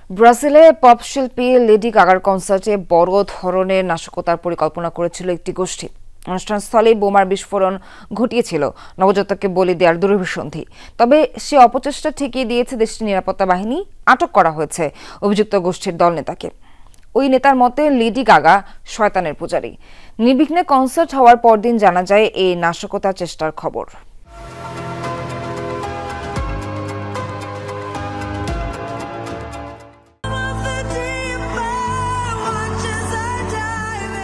ব্রাজিলে পপ শিল্পী লেডি গাগার কনসার্টে বড় ধরনের নাশকতার পরিকল্পনা করেছিল একটি গোষ্ঠী। অনুষ্ঠানস্থলে বোমার বিস্ফোরণ ঘটিয়েছিল নবজাতককে বলি দেওয়ার দুরভিসন্ধি। তবে সে অপচেষ্টা ঠেকিয়ে দিয়েছে দেশটির নিরাপত্তা বাহিনী। আটক করা হয়েছে অভিযুক্ত গোষ্ঠীর দলনেতাকে। ওই নেতার মতে লেডি গাগা শয়তানের পূজারী। নির্বিঘ্নে কনসার্ট হওয়ার পরদিন জানা যায় এই নাশকতার চেষ্টার খবর।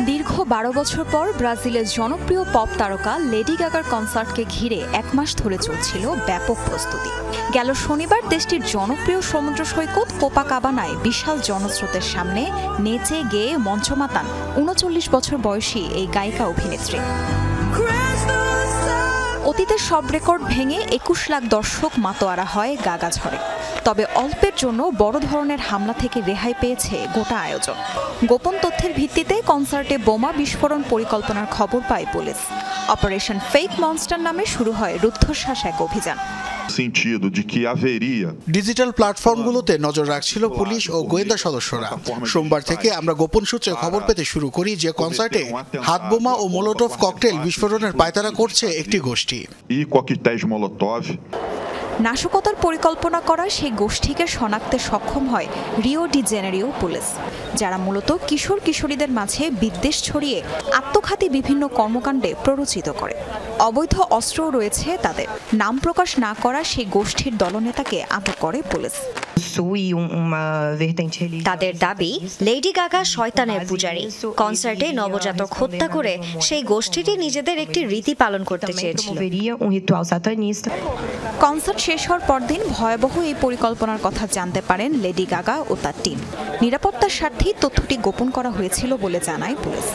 দীর্ঘ 12 বছর পর ব্রাজিলের জনপ্রিয় পপ তারকা লেডি গাগার কনসার্টকে ঘিরে 1 মাস ধরে চলছিল ব্যাপক প্রস্তুতি। গেল শনিবার দেশটির জনপ্রিয় সমুদ্র সৈকত কোপাকাবানায় বিশাল জনস্রোতের সামনে নেচে গেয়ে মঞ্চ মাতান 39 বছর বয়সী এই গায়িকা অভিনেত্রী। অতীতের সব রেকর্ড ভেঙে 21 লাখ দর্শক মাতোয়ারা হয় গাগা ঝড়ে। তবে অল্পের জন্য বড় ধরনের হামলা থেকে রেহাই পেয়েছে গোটা আয়োজন। গোপন তথ্যের ভিত্তিতে কনসার্টে বোমা বিস্ফোরণ পরিকল্পনার খবর পায় পুলিশ। অপারেশন ফেক মনস্টার নামে শুরু হয় রুদ্ধশ্বাস এক অভিযান। ডিজিটাল প্ল্যাটফর্মগুলোতে নজর রাখছিল পুলিশ ও গোয়েন্দা সদস্যরা। সোমবার থেকে আমরা গোপন সূত্রে খবর পেতে শুরু করি যে কনসার্টে হাতবোমা ও মোলোটভ ককটেল বিস্ফোরণের পায়তারা করছে একটি গোষ্ঠী। নাশকতার পরিকল্পনা করা সেই গোষ্ঠীকে শনাক্তে সক্ষম হয় রিও ডি জেনেরিও পুলিশ, যারা মূলত কিশোর কিশোরীদের মাঝে বিদ্বেষ ছড়িয়ে আত্মঘাতী বিভিন্ন কর্মকাণ্ডে প্ররোচিত করে। অবৈধ অস্ত্রও রয়েছে তাদের। নাম প্রকাশ না করা সেই গোষ্ঠীর দলনেতাকে আটক করে পুলিশ। তাদের দাবি লেডি গাগা শয়তানের পূজারী। কনসার্টে নবজাতক হত্যা করে সেই গোষ্ঠীটি নিজেদের একটি রীতি পালন করতে চেয়েছিল। কনসার্ট শেষ হওয়ার পরদিন ভয়াবহ এই পরিকল্পনার কথা জানতে পারেন লেডি গাগা ও তার টিম। নিরাপত্তার স্বার্থেই তথ্যটি গোপন করা হয়েছিল বলে জানায় পুলিশ।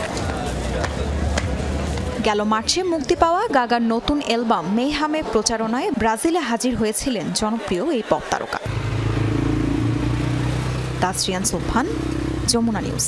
গেল মার্চে মুক্তি পাওয়া গাগার নতুন অ্যালবাম মেহামে প্রচারণায় ব্রাজিলে হাজির হয়েছিলেন জনপ্রিয় এই পপ তারকা। তাসরিয়ান সুবহান, যমুনা নিউজ।